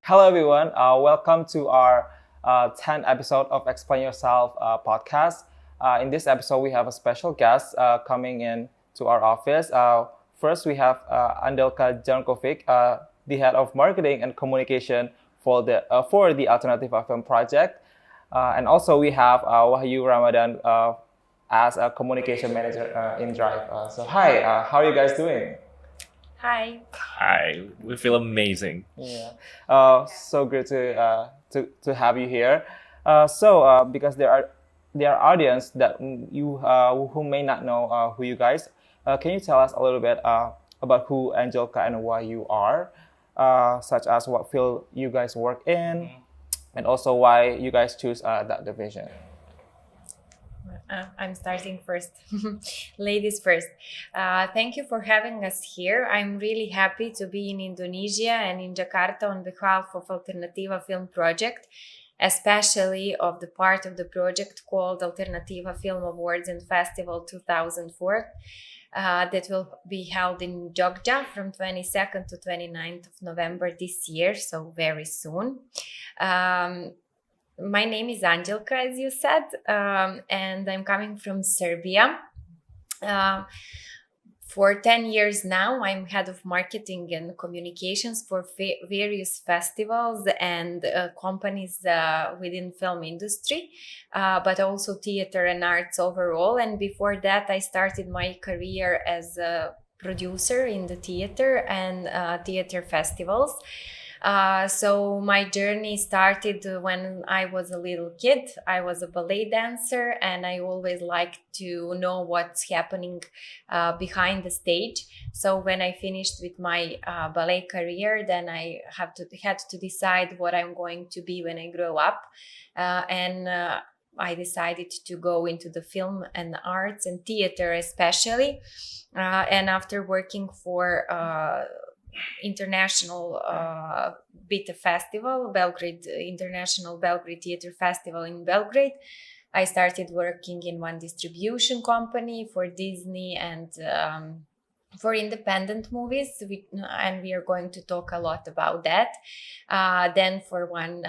Hello, everyone. Welcome to our 10th episode of Explain Yourself podcast. In this episode, we have a special guest coming in to our office. First, we have Andelka Jankovic, the head of marketing and communication for the Alternativa Film Project. And also, we have Wahyu Ramadhan as a communication manager in Drive. Hi, how are you guys doing? Hi. Hi, we feel amazing. Yeah, so great to have you here. Because there are audience that you who may not know who you guys. Can you tell us a little bit about who Angelka and why you are, such as what field you guys work in, and also why you guys choose that division? I'm starting first. Ladies first. Thank you for having us here. I'm really happy to be in Indonesia and in Jakarta on behalf of Alternativa Film Project, especially of the part of the project called Alternativa Film Awards and Festival 2004 that will be held in Jogja from 22nd to 29th of November this year, so very soon. My name is Andelka, as you said, and I'm coming from Serbia. For 10 years now, I'm head of marketing and communications for various festivals and companies within film industry, but also theater and arts overall. And before that, I started my career as a producer in the theater and theater festivals. So my journey started when I was a little kid. I was a ballet dancer and I always liked to know what's happening behind the stage. So when I finished with my ballet career, then I had to decide what I'm going to be when I grow up. I decided to go into the film and arts and theater especially. And after working for international BITA festival, Belgrade International Belgrade Theater Festival in Belgrade, I started working in one distribution company for Disney and for independent movies, and we are going to talk a lot about that. Then for one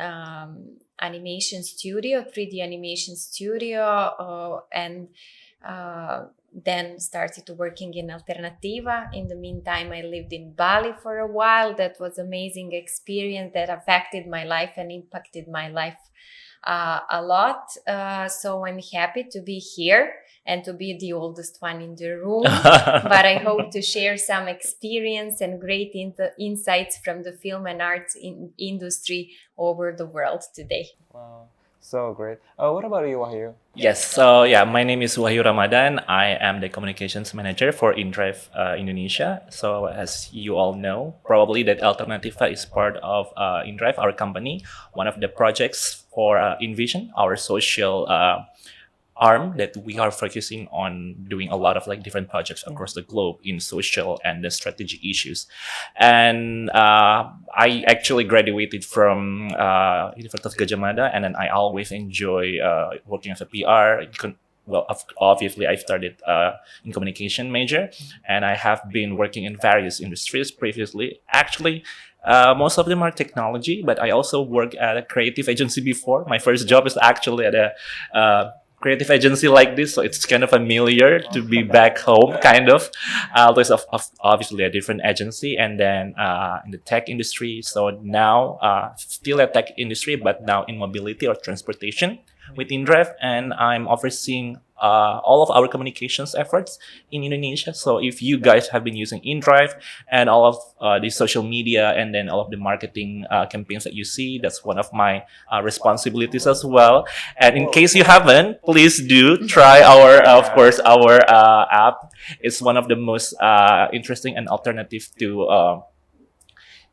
animation studio, 3D animation studio, and then started working in Alternativa. In the meantime, I lived in Bali for a while. That was amazing experience that affected my life and impacted my life a lot. So I'm happy to be here and to be the oldest one in the room. But I hope to share some experience and great insights from the film and arts industry over the world today. Wow, so great. What about you, Wahyu? Yes, so yeah, my name is Wahyu Ramadhan. I am the communications manager for inDrive Indonesia. So as you all know, probably that Alternativa is part of inDrive, our company, one of the projects for InVision, our social arm that we are focusing on doing a lot of different projects across the globe in social and the strategic issues. And I actually graduated from Universitas Gadjah Mada, and then I always enjoy working as a PR. Obviously, I started in communication major, and I have been working in various industries previously. Actually, most of them are technology, but I also worked at a creative agency before. My first job is actually at a creative agency like this, so it's kind of familiar to be back home, kind of. There's obviously a different agency, and then in the tech industry. So now still a tech industry, but now in mobility or transportation with inDrive, and I'm overseeing all of our communications efforts in Indonesia. So if you guys have been using inDrive and all of the social media and then all of the marketing campaigns that you see, that's one of my responsibilities as well. And in case you haven't, please do try our app. It's one of the most interesting and alternative to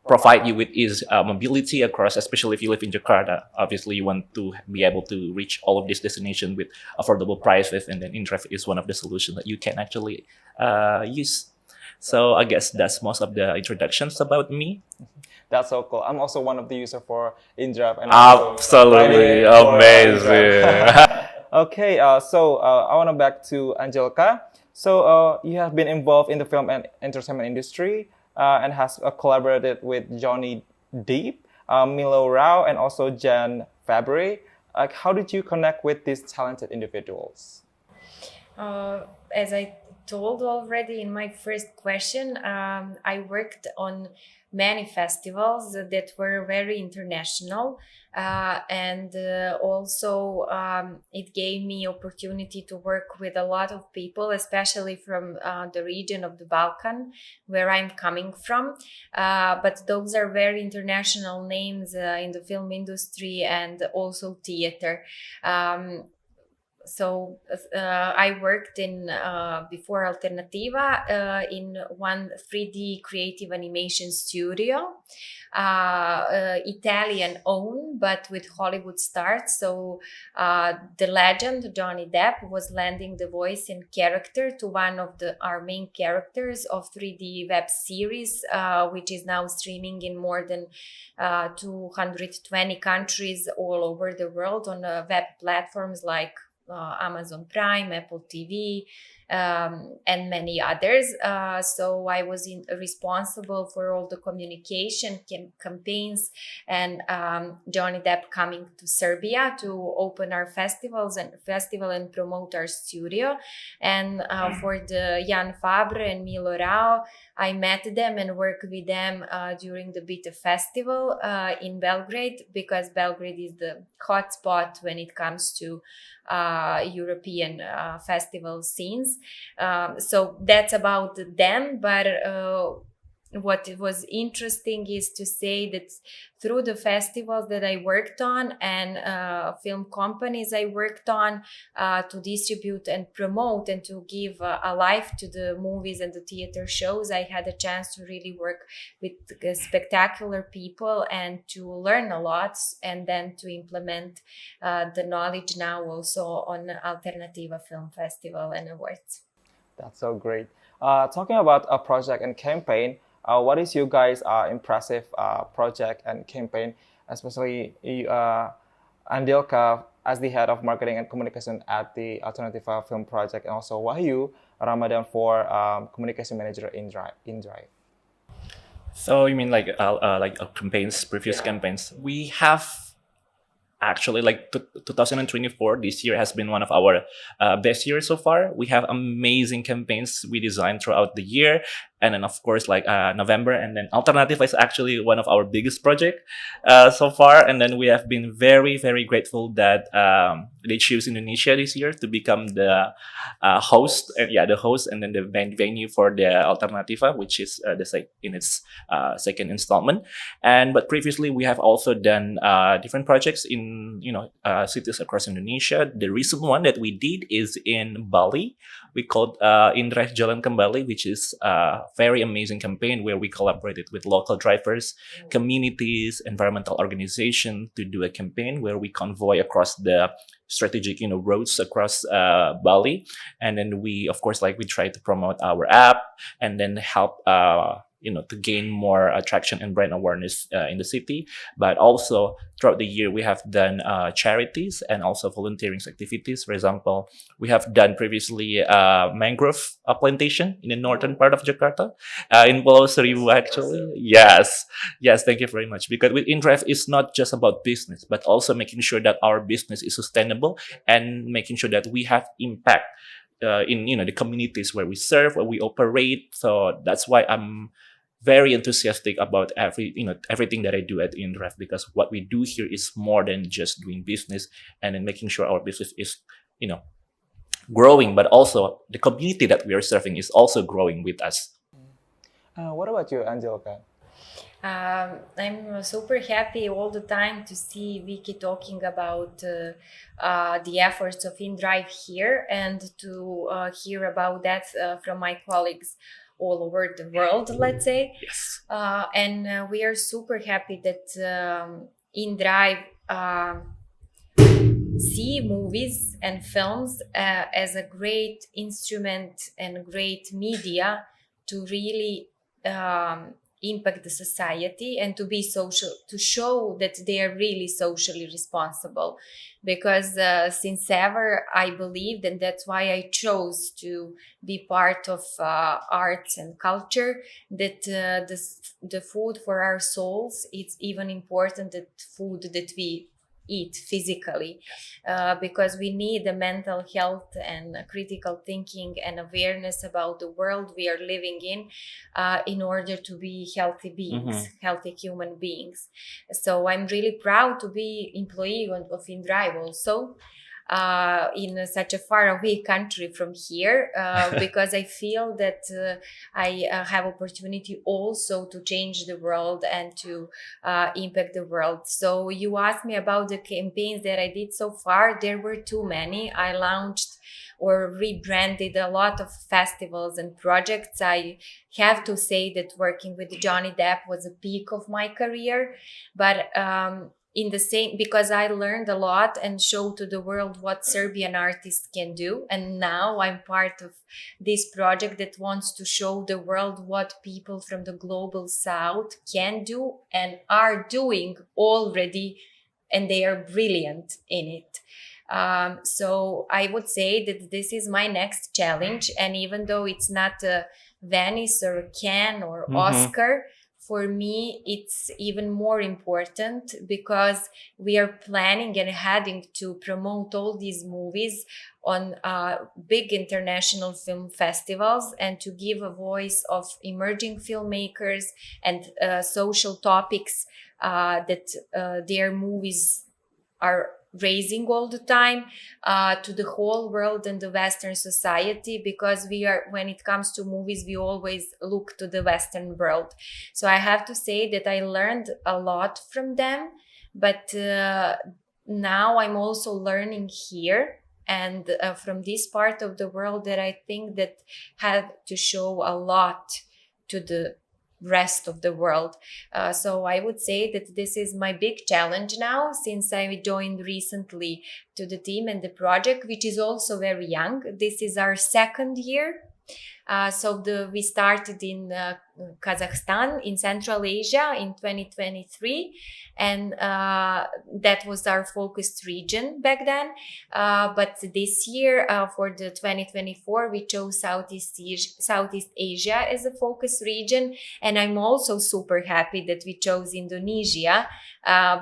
provide you with is mobility across, especially if you live in Jakarta. Obviously, you want to be able to reach all of these destinations with affordable prices, and then inDrive is one of the solutions that you can actually use. So I guess that's most of the introductions about me. That's so cool. I'm also one of the users for inDrive. And Absolutely amazing. Okay, so I want to back to Angelka. So you have been involved in the film and entertainment industry and has collaborated with Johnny Depp. Milo Rao and also Jan Fabry. Like, how did you connect with these talented individuals? As I told already in my first question, I worked on many festivals that were very international, and also it gave me opportunity to work with a lot of people, especially from the region of the Balkan, where I'm coming from. But those are very international names in the film industry and also theater. So I worked in before Alternativa in one 3D creative animation studio, Italian owned, but with Hollywood stars. So the legend Johnny Depp was lending the voice and character to one of our main characters of 3D web series, which is now streaming in more than 220 countries all over the world on web platforms like Amazon Prime, Apple TV, and many others. So I was responsible for all the communication campaigns and Johnny Depp coming to Serbia to open our festival and promote our studio. And for the Jan Fabre and Milo Rao, I met them and worked with them during the Bita Festival in Belgrade, because Belgrade is the hot spot when it comes to European festival scenes. So that's about them. But what was interesting is to say that through the festivals that I worked on and film companies I worked on to distribute and promote and to give a life to the movies and the theater shows, I had a chance to really work with spectacular people and to learn a lot, and then to implement the knowledge now also on Alternativa Film Festival and Awards. That's so great. Talking about a project and campaign, what is you guys' impressive project and campaign, especially Andelka as the head of marketing and communication at the Alternativa Film Project, and also Wahyu Ramadhan for communication manager in inDrive. So you mean like campaigns, previous campaigns? We have actually 2024. This year has been one of our best years so far. We have amazing campaigns we designed throughout the year, and then of course November, and then Alternativa is actually one of our biggest project so far. And then we have been very, very grateful that they choose Indonesia this year to become the host, and then the venue for the Alternativa, which is in its second installment. But previously we have also done different projects in cities across Indonesia. The recent one that we did is in Bali. We called inDrive Jalan Kembali, which is a very amazing campaign where we collaborated with local drivers, communities, environmental organizations to do a campaign where we convoy across the strategic roads across Bali. And then we of course we try to promote our app and then help to gain more attraction and brand awareness in the city. But also throughout the year, we have done charities and also volunteering activities. For example, we have done previously mangrove plantation in the northern part of Jakarta, in Pulau Seribu actually. Yes, thank you very much. Because with inDrive, it's not just about business, but also making sure that our business is sustainable and making sure that we have impact in the communities where we serve, where we operate. So that's why I'm very enthusiastic about everything that I do at inDrive, because what we do here is more than just doing business and then making sure our business is growing, but also the community that we are serving is also growing with us. What about you, Andelka? I'm super happy all the time to see Vicky talking about the efforts of inDrive here, and to hear about that from my colleagues all over the world, let's say. Yes. And we are super happy that inDrive see movies and films as a great instrument and great media to really impact the society and to be social, to show that they are really socially responsible. Because since ever I believed, and that's why I chose to be part of arts and culture, that the food for our souls is even important than food that we eat physically, because we need the mental health and critical thinking and awareness about the world we are living in order to be healthy beings, healthy human beings. So I'm really proud to be employee of inDrive also, in such a far away country from here, because I feel that I have opportunity also to change the world and to impact the world. So you asked me about the campaigns that I did so far. There were too many. I launched or rebranded a lot of festivals and projects. I have to say that working with Johnny Depp was a peak of my career, but in the same, because I learned a lot and showed to the world what Serbian artists can do. And now I'm part of this project that wants to show the world what people from the global south can do and are doing already, and they are brilliant in it. So I would say that this is my next challenge. And even though it's not a Venice or a Cannes or Oscar, for me, it's even more important because we are planning and heading to promote all these movies on big international film festivals and to give a voice of emerging filmmakers and social topics that their movies are raising all the time to the whole world and the Western society, because we are, when it comes to movies, we always look to the Western world. So I have to say that I learned a lot from them, but now I'm also learning here and from this part of the world that I think that had to show a lot to the rest of the world. So I would say that this is my big challenge now, since I joined recently to the team and the project, which is also very young. This is our second year. We started in Kazakhstan in Central Asia in 2023, and that was our focused region back then. But this year, for the 2024, we chose Southeast Asia as a focus region, and I'm also super happy that we chose Indonesia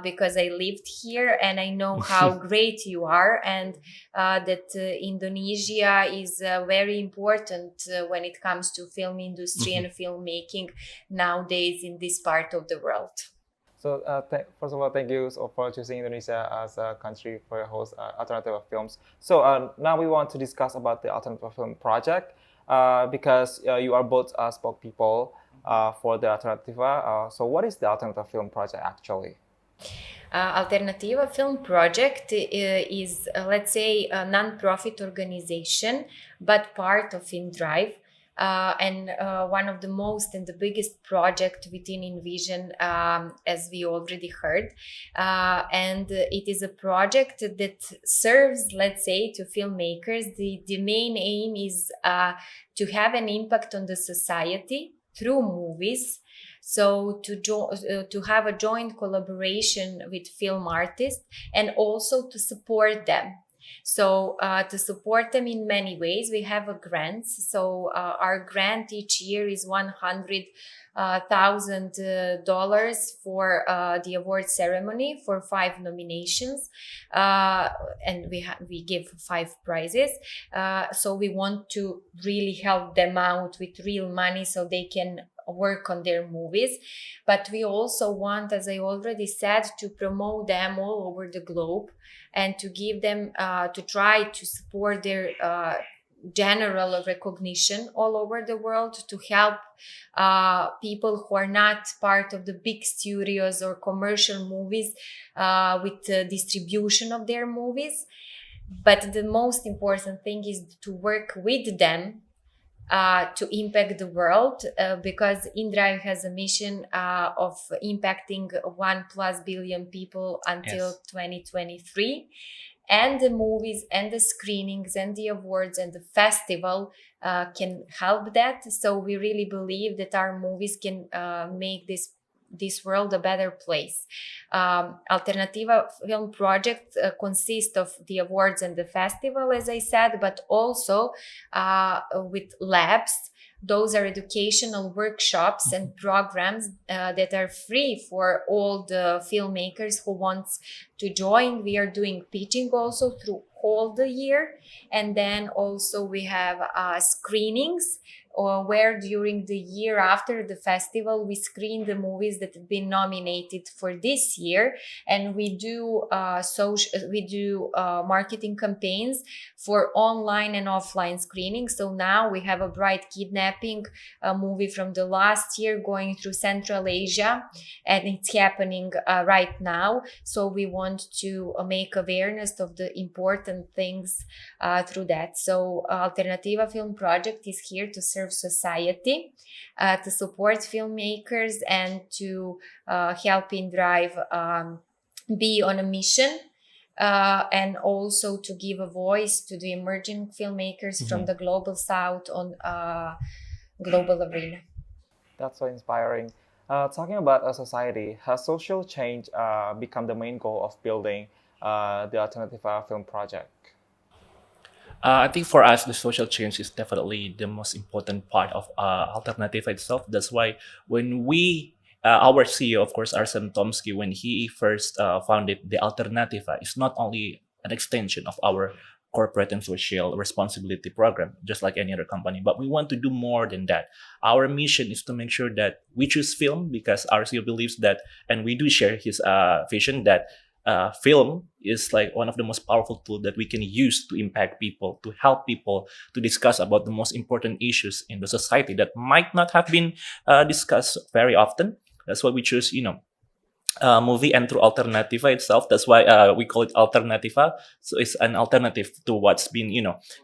because I lived here and I know how great you are, and that Indonesia is very important when it comes to film industry and filmmaking nowadays in this part of the world. So first of all, thank you for choosing Indonesia as a country for your host Alternativa Films. So now we want to discuss about the Alternativa Film Project because you are both spokespeople for the Alternativa. So what is the Alternativa Film Project actually? Alternativa Film Project is, let's say, a non-profit organization, but part of inDrive. And one of the most and the biggest project within InVision, as we already heard. And it is a project that serves, let's say, to filmmakers. The main aim is to have an impact on the society through movies. So to have a joint collaboration with film artists and also to support them. So to support them in many ways, we have a grant. So our grant each year is $100,000 for the award ceremony for 5 nominations, and we give 5 prizes. So we want to really help them out with real money so they can work on their movies. But we also want, as I already said, to promote them all over the globe and to give them, to try to support their general recognition all over the world, to help people who are not part of the big studios or commercial movies with the distribution of their movies. But the most important thing is to work with them to impact the world, because inDrive has a mission of impacting 1+ billion people until 2023. and the movies and the screenings and the awards and the festival can help that. So we really believe that our movies can make this world a better place. Alternativa Film Project consists of the awards and the festival, as I said, but also with labs. Those are educational workshops and programs that are free for all the filmmakers who wants to join. We are doing pitching also through all the year. And then also we have screenings where during the year after the festival, we screen the movies that have been nominated for this year. And we do marketing campaigns for online and offline screening. So now we have a Bride Kidnapping, a movie from the last year going through Central Asia, and it's happening right now. So we want to make awareness of the important things through that. So Alternativa Film Project is here to serve society, to support filmmakers, and to help inDrive be on a mission. And also to give a voice to the emerging filmmakers from the global south on global arena. That's so inspiring. Talking about a society, has social change become the main goal of building the Alternativa Film Project? I think for us, the social change is definitely the most important part of Alternativa itself. That's why when our CEO, of course, Arsen Tomsky, when he first founded the Alternativa, it's not only an extension of our corporate and social responsibility program, just like any other company, but we want to do more than that. Our mission is to make sure that we choose film because our CEO believes that, and we do share his vision that film is like one of the most powerful tools that we can use to impact people, to help people, to discuss about the most important issues in the society that might not have been discussed very often. That's why we choose, movie, and through Alternativa itself. That's why we call it Alternativa. So it's an alternative to what's been,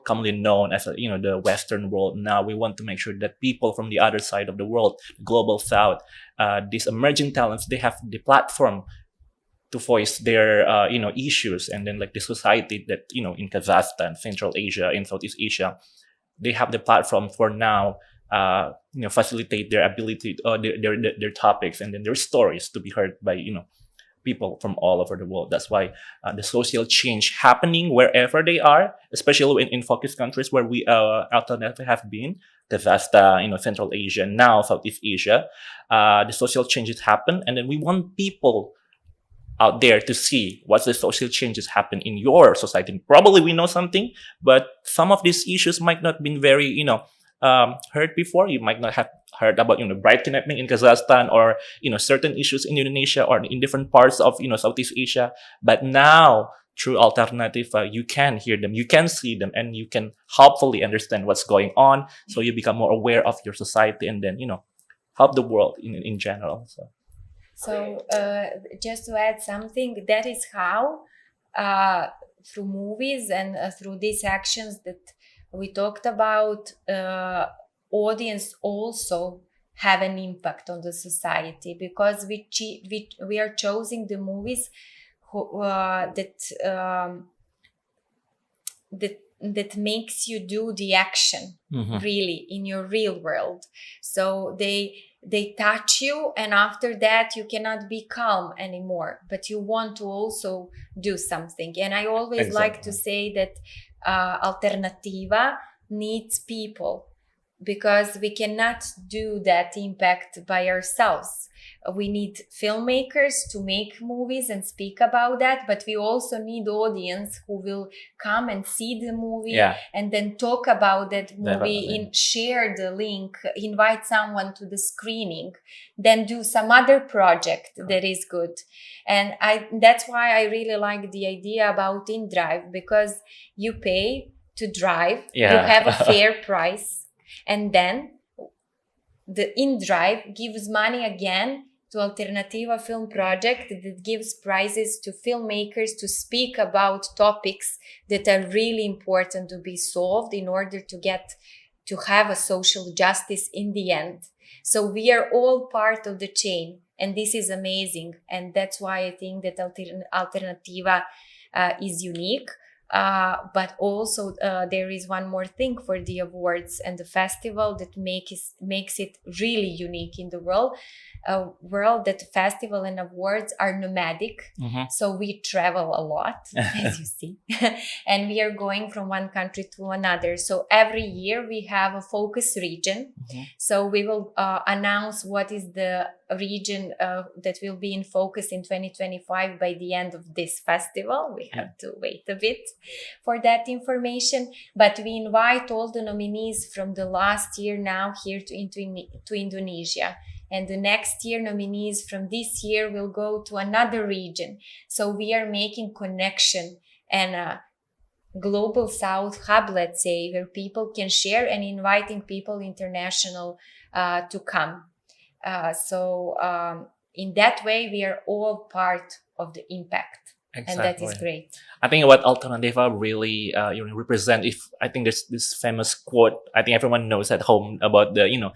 commonly known as, the Western world. Now we want to make sure that people from the other side of the world, global South, these emerging talents, they have the platform to voice their issues, and then like the society that in Kazakhstan, Central Asia, in Southeast Asia, they have the platform for now facilitate their ability their topics and then their stories to be heard by people from all over the world. That's why the social change happening wherever they are, especially in focus countries where we Alternativa have been, Kazakhstan, Central Asia, now Southeast Asia, the social changes happen, and then we want people out there to see what the social changes happen in your society. Probably we know something, but some of these issues might not been very, heard before. You might not have heard about, bride kidnapping in Kazakhstan, or, certain issues in Indonesia or in different parts of, Southeast Asia. But now, through Alternativa, you can hear them, you can see them, and you can hopefully understand what's going on. So you become more aware of your society, and then, help the world in general. So just to add something, that is how through movies and through these actions that we talked about, audience also have an impact on the society, because we are choosing the movies that makes you do the action really in your real world. So they touch you, and after that you cannot be calm anymore, but you want to also do something. And I always like to say that Alternativa needs people, because we cannot do that impact by ourselves. We need filmmakers to make movies and speak about that, but we also need audience who will come and see the movie and then talk about that movie, share the link, invite someone to the screening, then do some other project that is good. And that's why I really like the idea about inDrive, because you pay to drive, you have a fair price, and then the inDrive gives money again to Alternativa Film Project, that gives prizes to filmmakers to speak about topics that are really important to be solved in order to have a social justice in the end. So we are all part of the chain, and this is amazing. And that's why I think that Alternativa is unique. But also there is one more thing for the awards and the festival that makes it really unique in the world that the festival and awards are nomadic. So we travel a lot, as you see, and we are going from one country to another. So every year we have a focus region. So we will announce what is the region that will be in focus in 2025 by the end of this festival. We have to wait a bit for that information, but we invite all the nominees from the last year now here to Indonesia. And the next year, nominees from this year will go to another region. So we are making connection and a global South hub, let's say, where people can share and inviting people international to come. So in that way, we are all part of the impact. Exactly. And that is great. I think what Alternativa really represent. If I think there's this famous quote, I think everyone knows at home about the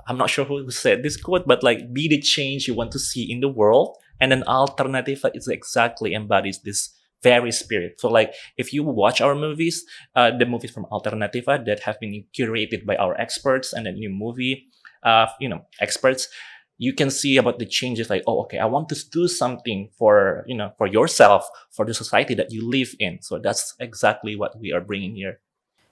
I'm not sure who said this quote, but like, be the change you want to see in the world. And then Alternativa is exactly embodies this very spirit. So like, if you watch our movies, the movies from Alternativa that have been curated by our experts and the new movie, experts, you can see about the changes like, oh, okay, I want to do something for yourself, for the society that you live in. So that's exactly what we are bringing here.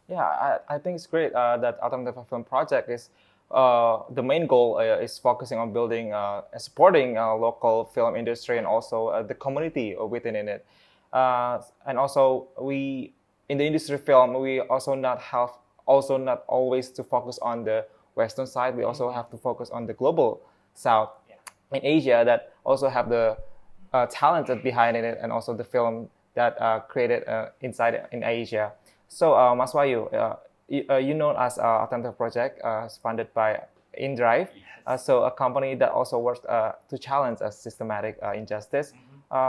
Yeah, I think it's great that Alternativa Film Project is the main goal is focusing on building and supporting local film industry and also the community within it. And also we in the industry film we also not always to focus on the Western side. We also have to focus on the global South in Asia that also have the talent behind it and also the film that created inside in Asia. So Mas Wahyu, you know as Alternativa Project is funded by inDrive, so a company that also works to challenge a systematic injustice.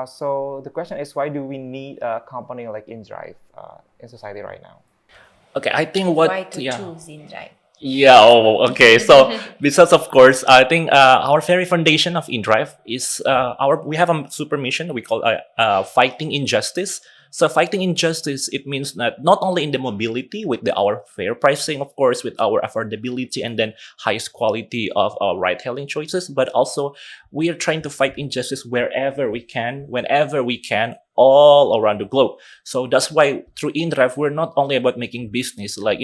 So the question is, why do we need a company like inDrive in society right now? Okay, I think what Why to choose inDrive? Yeah. Oh, okay. So because of course, I think our very foundation of inDrive is we have a super mission we call fighting injustice. So fighting injustice, it means that not only in the mobility with our fair pricing, of course, with our affordability and then highest quality of ride-hailing choices, but also we are trying to fight injustice wherever we can, whenever we can, all around the globe. So that's why through inDrive, we're not only about making business, like,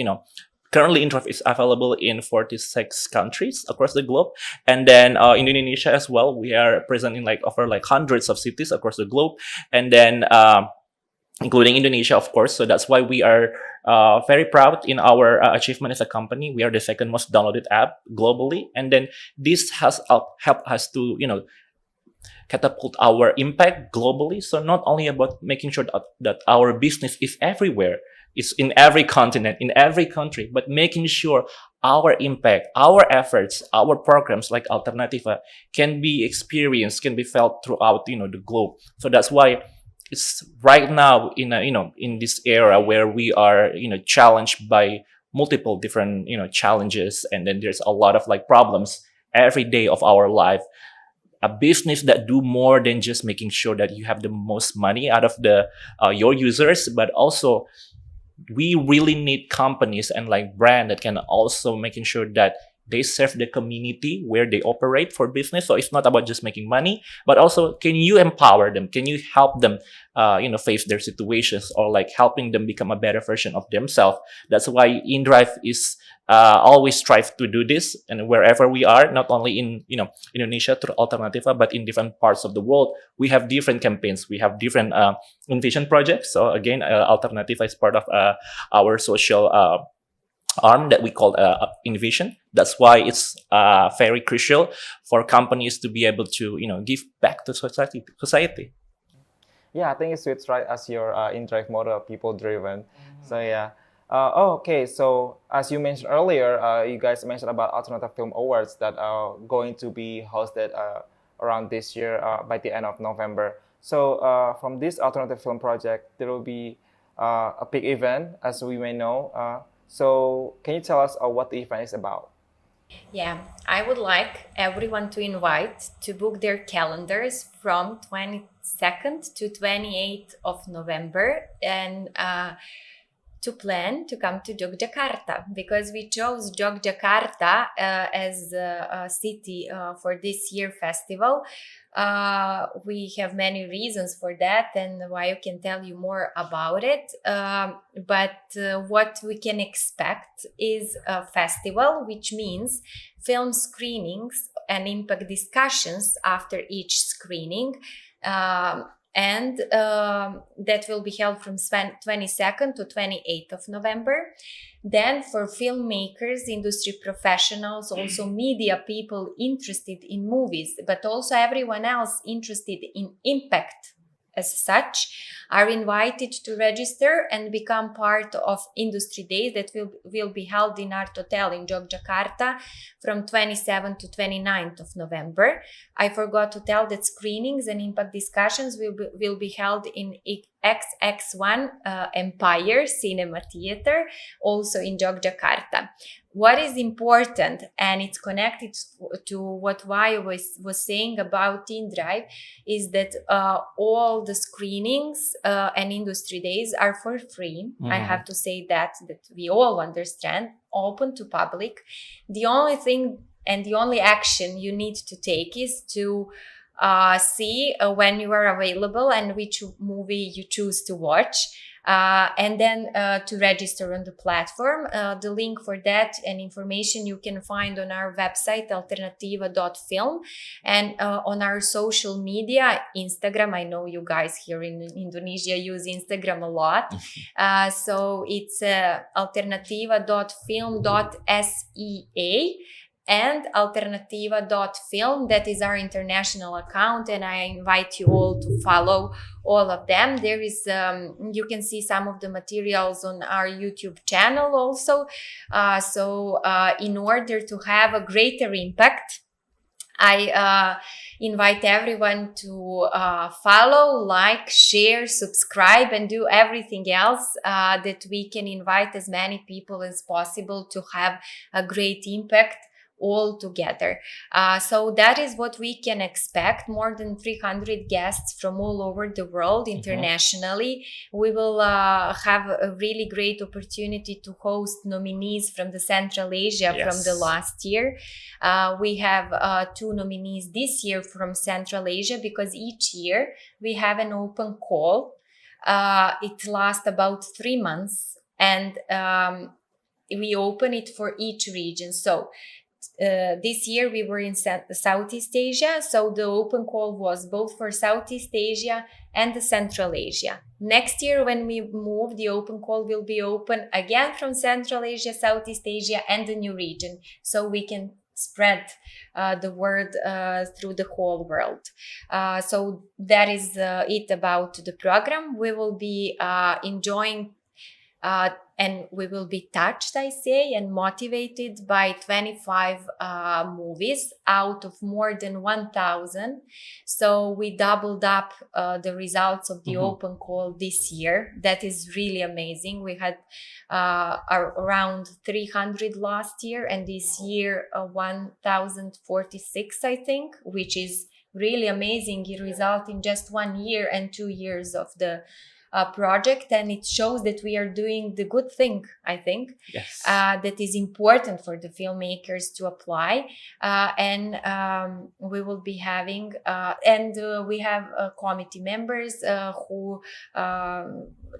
currently, inDrive is available in 46 countries across the globe. And then in Indonesia as well, we are present in over hundreds of cities across the globe. And then including Indonesia, of course. So that's why we are very proud in our achievement as a company. We are the second most downloaded app globally. And then this has helped us to, catapult our impact globally. So not only about making sure that our business is everywhere, it's in every continent, in every country, but making sure our impact, our efforts, our programs like Alternativa can be experienced, can be felt throughout, the globe. So that's why it's right now in this era where we are, challenged by multiple different, challenges. And then there's a lot of problems every day of our life. A business that do more than just making sure that you have the most money out of your users, but also we really need companies and brand that can also making sure that they serve the community where they operate for business. So it's not about just making money, but also can you empower them? Can you help them, face their situations or helping them become a better version of themselves? That's why inDrive is always strive to do this, and wherever we are, not only in Indonesia through Alternativa, but in different parts of the world, we have different campaigns. We have different Envision projects. So again, Alternativa is part of our social arm that we call Envision. That's why it's very crucial for companies to be able to give back to society. Yeah, I think it suits right as your inDrive model, people driven. So yeah. Okay, so as you mentioned earlier, you guys mentioned about Alternativa Film Awards that are going to be hosted around this year by the end of November. So from this Alternative Film Project, there will be a big event, as we may know. So can you tell us what the event is about? Yeah, I would like everyone to invite to book their calendars from 22nd to 28th of November and to plan to come to Yogyakarta because we chose Yogyakarta as a city for this year festival. We have many reasons for that, and why I can tell you more about it. But what we can expect is a festival, which means film screenings and impact discussions after each screening. And that will be held from 22nd to 28th of November. Then for filmmakers, industry professionals, also media people interested in movies, but also everyone else interested in impact as such, are invited to register and become part of industry days that will be held in Art Hotel in Yogyakarta from 27th to 29th of November. I forgot to tell that screenings and impact discussions will be held in XX1 Empire Cinema Theater, also in Yogyakarta. What is important, and it's connected to what Wahyu was saying about inDrive, is that all the screenings and industry days are for free. I have to say that we all understand, open to public. The only thing and the only action you need to take is to see when you are available and which movie you choose to watch. And then to register on the platform. The link for that and information you can find on our website, alternativa.film, and on our social media, Instagram. I know you guys here in Indonesia use Instagram a lot. So it's alternativa.film.sea and alternativa.film. That is our international account, and I invite you all to follow all of them. There is you can see some of the materials on our YouTube channel also. So in order to have a greater impact, I invite everyone to follow, like, share, subscribe, and do everything else that we can invite as many people as possible to have a great impact all together. So that is what we can expect. More than 300 guests from all over the world internationally. We will have a really great opportunity to host nominees from the Central Asia from the last year. We have 2 nominees this year from Central Asia because each year we have an open call. It lasts about 3 months, and we open it for each region. So this year we were in Southeast Asia, so the open call was both for Southeast Asia and the Central Asia. Next year when we move, the open call will be open again from Central Asia, Southeast Asia, and the new region, so we can spread the word through the whole world. So that is it about the program. We will be enjoying and we will be touched, I say, and motivated by 25 movies out of more than 1,000. So we doubled up the results of the open call this year. That is really amazing. We had around 300 last year, and this year 1,046, I think, which is really amazing result in just 1 year and 2 years of the project, and it shows that we are doing the good thing, I think. That is important for the filmmakers to apply, and we will be having we have committee members who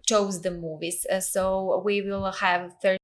chose the movies, so we will have 30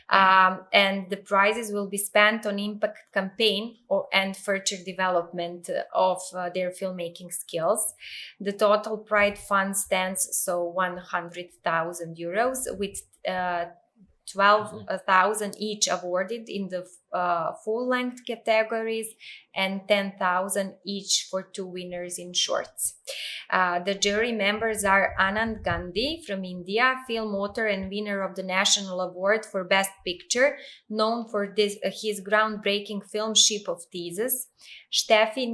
And the prizes will be spent on impact campaign and further development of their filmmaking skills. The total prize fund stands 100,000 euros with 12,000 each awarded in the full-length categories and 10,000 each for 2 winners in shorts. The jury members are Anand Gandhi from India, film author and winner of the National Award for Best Picture, known for his groundbreaking film Ship of Theseus. Steffi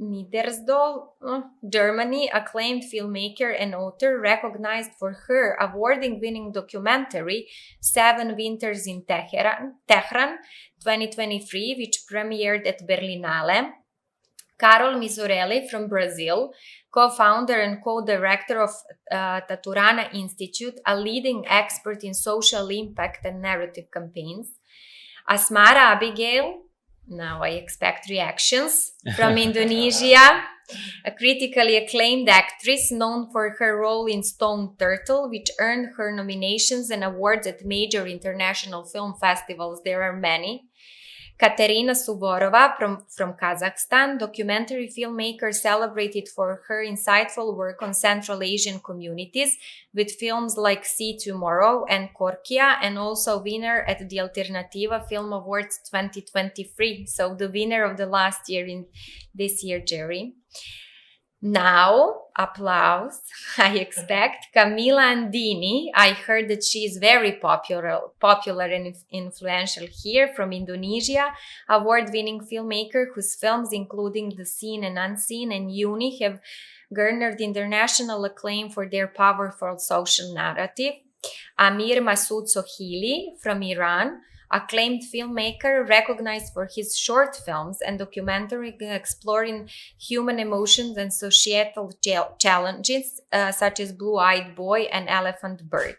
Niedersdorf, Germany, acclaimed filmmaker and author, recognized for her award-winning documentary Seven Winters in Tehran 2023, which premiered at Berlinale. Carol Misurelli from Brazil, co-founder and co-director of Taturana Institute, a leading expert in social impact and narrative campaigns. Asmara Abigail, now I expect reactions, from Indonesia, a critically acclaimed actress known for her role in Stone Turtle, which earned her nominations and awards at major international film festivals. There are many. Katerina Suvorova from Kazakhstan, documentary filmmaker celebrated for her insightful work on Central Asian communities with films like See Tomorrow and Korkia, and also winner at the Alternativa Film Awards 2023. So the winner of the last year in this year, Jerry. Now, applause, I expect. Camila Andini, I heard that she is very popular and influential here, from Indonesia, award-winning filmmaker whose films, including The Seen and Unseen and Uni, have garnered international acclaim for their powerful social narrative. Amir Masood Sohili from Iran, acclaimed filmmaker recognized for his short films and documentary exploring human emotions and societal challenges such as Blue-Eyed Boy and Elephant Bird.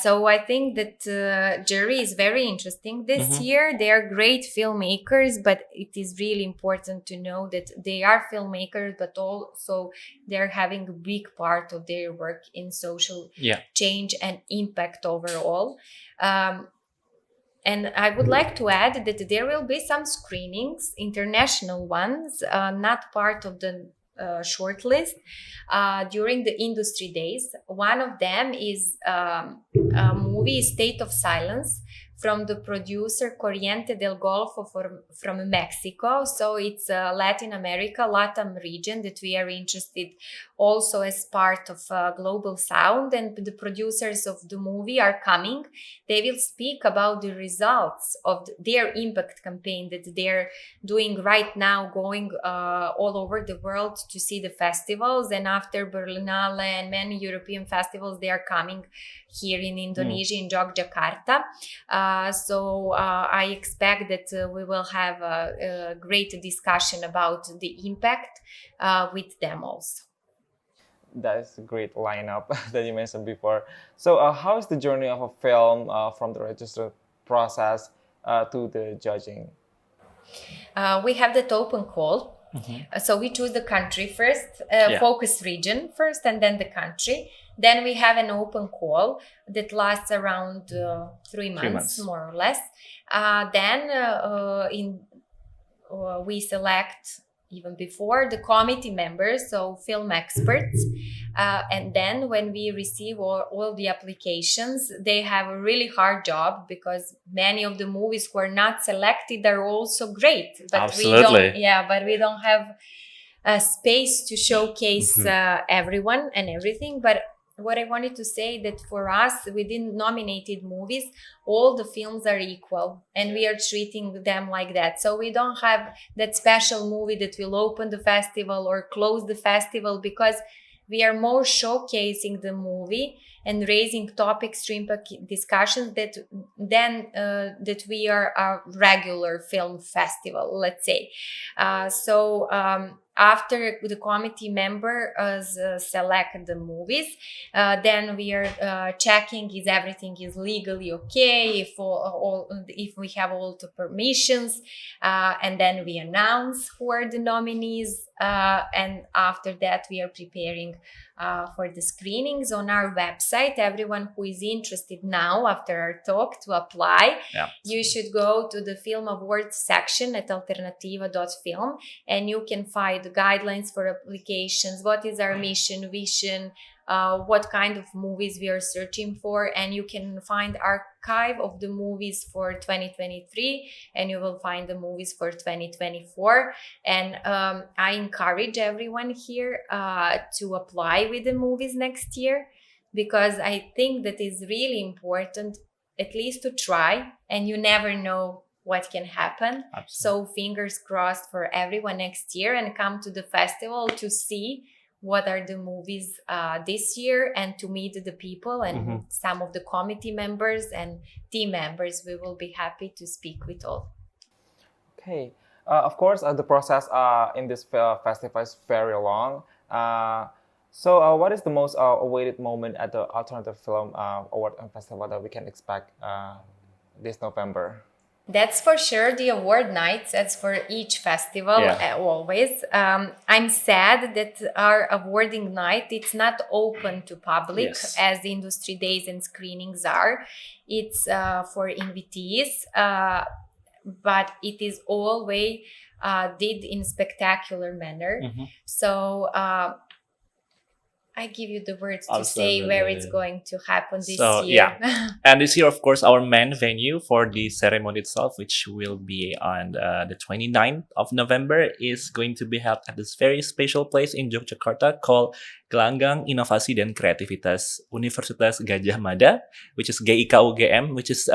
So I think that jury is very interesting this year. They are great filmmakers, but it is really important to know that they are filmmakers, but also they're having a big part of their work in social change and impact overall. And I would like to add that there will be some screenings, international ones, not part of the shortlist, during the industry days. One of them is a movie State of Silence from the producer Corriente del Golfo from Mexico. So it's Latin America, LATAM region that we are interested also as part of Global Sound. And the producers of the movie are coming. They will speak about the results of their impact campaign that they're doing right now, going all over the world to see the festivals. And after Berlinale and many European festivals, they are coming here in Indonesia, in Yogyakarta. So I expect that we will have a great discussion about the impact with them also. That is a great lineup that you mentioned before. So how is the journey of a film from the register process to the judging? We have that open call. So we choose the country first, focus region first, and then the country. Then we have an open call that lasts around 3 months, more or less. Then we select, even before, the committee members, so film experts. And then when we receive all the applications, they have a really hard job, because many of the movies who are not selected are also great. But Absolutely. we don't have a space to showcase everyone and everything. But what I wanted to say that for us, within nominated movies, all the films are equal and we are treating them like that. So we don't have that special movie that will open the festival or close the festival, because we are more showcasing the movie and raising topics to impact discussions that we are a regular film festival, let's say. After the committee members select the movies, then we are checking if everything is legally okay, if we have all the permissions, and then we announce who are the nominees and after that we are preparing for the screenings on our website. Everyone who is interested now after our talk to apply, you should go to the Film Awards section at alternativa.film, and you can find the guidelines for applications, what is our mission, vision, what kind of movies we are searching for, and you can find archive of the movies for 2023, and you will find the movies for 2024. And I encourage everyone here to apply with the movies next year, because I think that is really important, at least to try, and you never know what can happen. Absolutely. So fingers crossed for everyone next year, and come to the festival to see what are the movies this year, and to meet the people and some of the committee members and team members. We will be happy to speak with all. Okay. Of course, the process in this festival is very long. So what is the most awaited moment at the Alternative Film Award and Festival that we can expect this November? That's for sure the award nights. That's for each festival, always. I'm sad that our awarding night, it's not open to public as the industry days and screenings are. It's for invitees, but it is always did in spectacular manner. So I give you the words to say where it's going to happen this year. And this year, of course, our main venue for the ceremony itself, which will be on the 29th of November, is going to be held at this very special place in Yogyakarta called Gelanggang Inovasi dan Kreativitas Universitas Gadjah Mada, which is GIKUGM, which is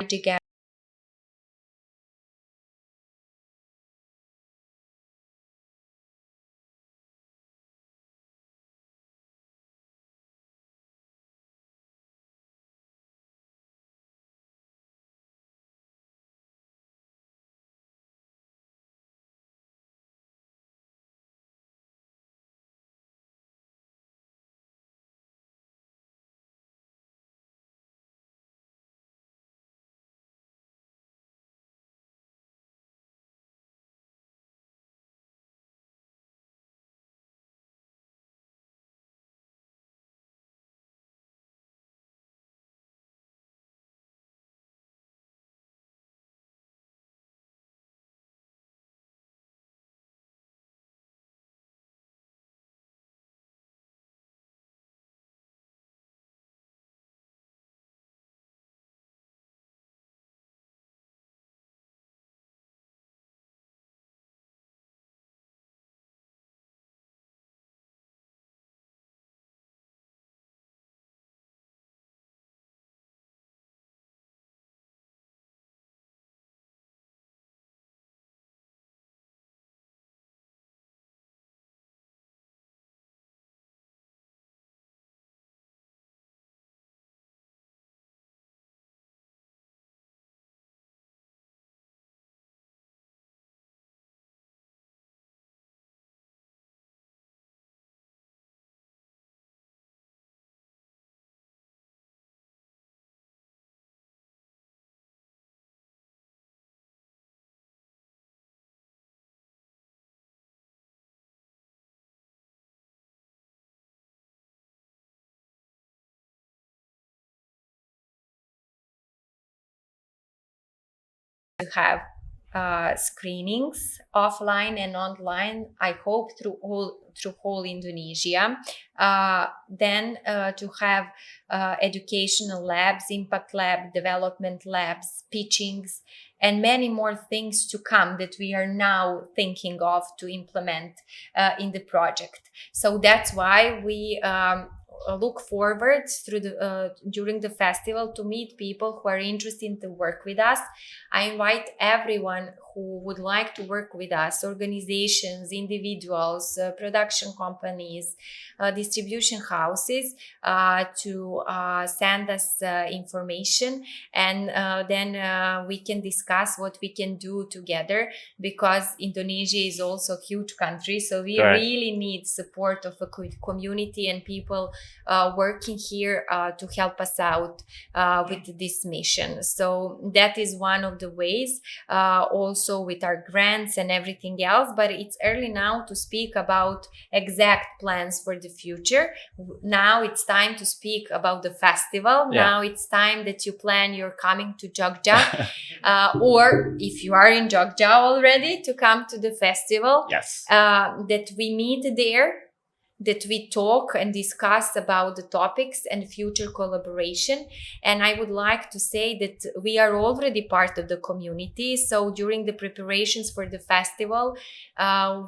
together. To have screenings offline and online. I hope through whole Indonesia. Then to have educational labs, impact lab, development labs, pitchings, and many more things to come that we are now thinking of to implement in the project. So that's why we look forward through the during the festival to meet people who are interested to work with us. I invite everyone who would like to work with us, organizations, individuals, production companies, distribution houses, to send us information, and then we can discuss what we can do together, because Indonesia is also a huge country, so we Correct. really need support of a community and people working here to help us out with this mission. So that is one of the ways, also with our grants and everything else, but it's early now to speak about exact plans for the future. Now it's time to speak about the festival. Yeah. Now it's time that you plan you're coming to Jogja, or if you are in Jogja already, to come to the festival. Yes. That we meet there, that we talk and discuss about the topics and future collaboration. And I would like to say that we are already part of the community. So during the preparations for the festival,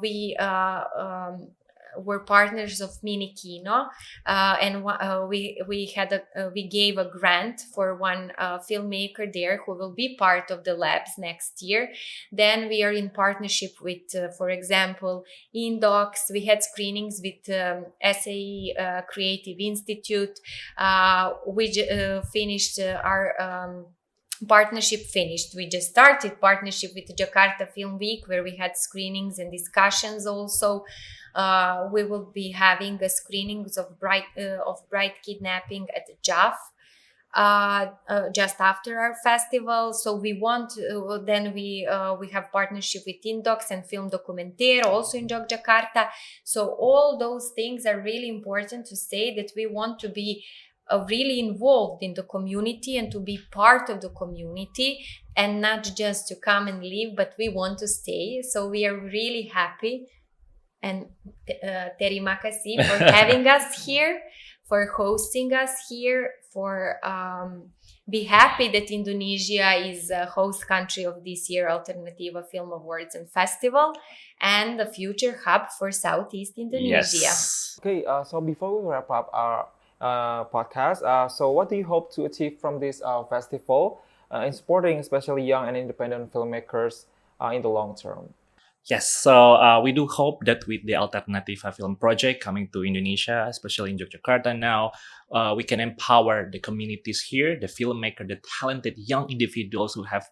we were partners of Mini Kino, and we gave a grant for one filmmaker there who will be part of the labs next year. Then we are in partnership with, for example, Indocs. We had screenings with SAE Creative Institute. We finished our partnership finished. We just started partnership with the Jakarta Film Week, where we had screenings and discussions also. We will be having a screenings of Bright Kidnapping at JAF just after our festival. So we want then we have partnership with Indocs and Film Documentaire also in Yogyakarta. So all those things are really important to say, that we want to be really involved in the community and to be part of the community, and not just to come and leave, but we want to stay. So we are really happy, and terima kasih for having us here, for hosting us here, for be happy that Indonesia is a host country of this year Alternativa Film Awards and Festival, and the future hub for Southeast Indonesia. Yes. Okay, so before we wrap up our podcast, so what do you hope to achieve from this festival? in supporting especially young and independent filmmakers in the long term? Yes, so we do hope that with the Alternativa Film Project coming to Indonesia, especially in Yogyakarta now, we can empower the communities here, the filmmaker, the talented young individuals who have,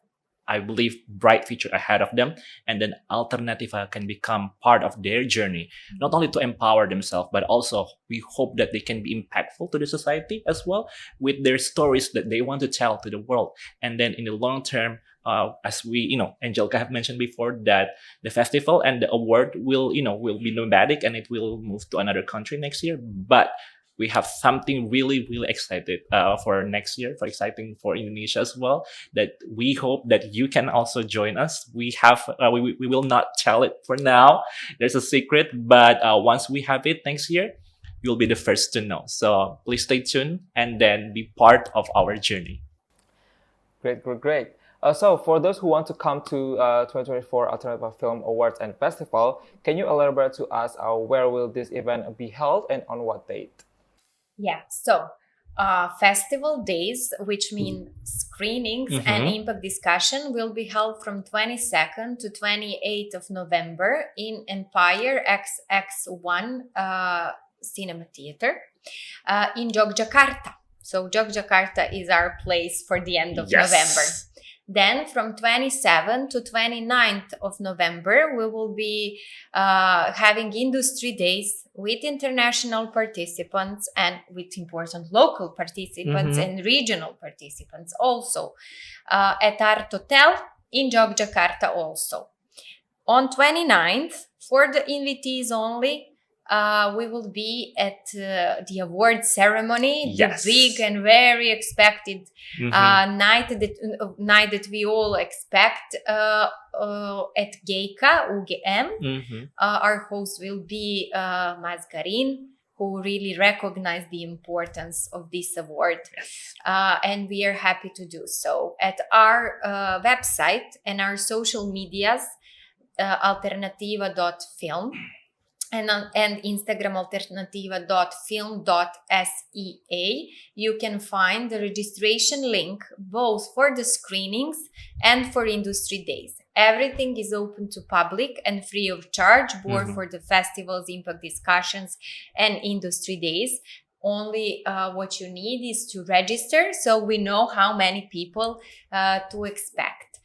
I believe, bright future ahead of them, and then Alternativa can become part of their journey, not only to empower themselves, but also we hope that they can be impactful to the society as well with their stories that they want to tell to the world. And then in the long term, as we, Angelka have mentioned before, that the festival and the award will be nomadic and it will move to another country next year. But we have something really, really excited for next year, for exciting for Indonesia as well, that we hope that you can also join us. We have, we will not tell it for now. There's a secret, but once we have it next year, you'll be the first to know. So please stay tuned and then be part of our journey. Great. So for those who want to come to 2024 Alternativa Film Awards and Festival, can you elaborate to us where will this event be held and on what date? Yeah, so festival days, which mean screenings and impact discussion, will be held from 22nd to 28th of November in Empire XX1 Cinema Theater in Yogyakarta. So Yogyakarta is our place for the end of November. Then from 27th to 29th of November, we will be having industry days with international participants and with important local participants and regional participants also at Art Hotel in Yogyakarta also. On 29th, for the invitees only, we will be at the award ceremony, the big and very expected night that we all expect at Geika, UGM. Our host will be Mazgarin, who really recognized the importance of this award. And we are happy to do so. At our website and our social medias, alternativa.film, and Instagram alternativa.film.sea, you can find the registration link both for the screenings and for industry days. Everything is open to public and free of charge, both for the festivals, impact discussions, and industry days. Only what you need is to register so we know how many people to expect.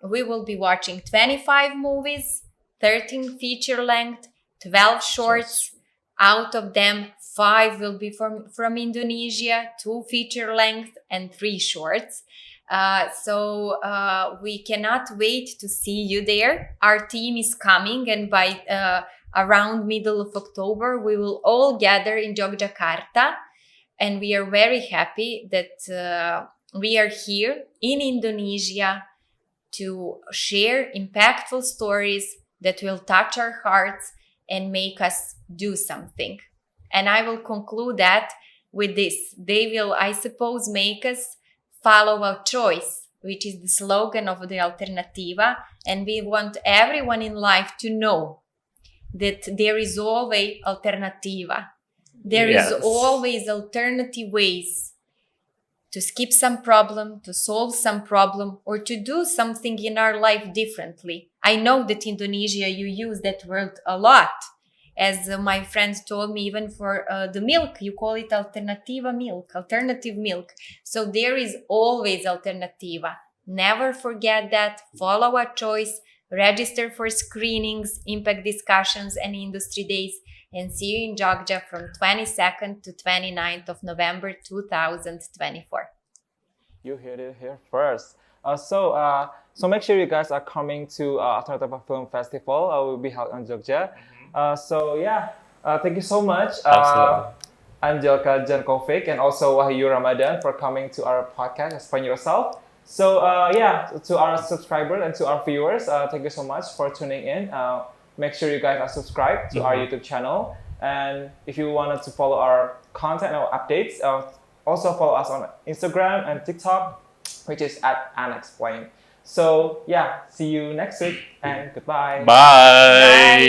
We will be watching 25 movies, 13 feature length, 12 shorts. Out of them, 5 will be from Indonesia, 2 feature length and 3 shorts. So we cannot wait to see you there. Our team is coming, and by around middle of October, we will all gather in Yogyakarta. And we are very happy that we are here in Indonesia to share impactful stories that will touch our hearts and make us do something. And I will conclude that with this. They will, I suppose, make us follow our choice, which is the slogan of the Alternativa. And we want everyone in life to know that there is always Alternativa. There is always alternative ways to skip some problem, to solve some problem, or to do something in our life differently. I know that in Indonesia, you use that word a lot. As my friends told me, even for the milk, you call it Alternativa milk, alternative milk. So there is always Alternativa. Never forget that. Follow our choice. Register for screenings, impact discussions, and industry days. And see you in Jogja from 22nd to 29th of November 2024. You heard it here first. So make sure you guys are coming to Alternativa Film Festival. Will be held in Jogja. Thank you so much, Andelka Jankovic and also Wahyu Ramadhan for coming to our podcast, Explain Yourself. So to our subscribers and to our viewers, thank you so much for tuning in. Make sure you guys are subscribed to our YouTube channel. And if you wanted to follow our content or updates, also follow us on Instagram and TikTok, which is at @unexplained. So see you next week and goodbye. Bye.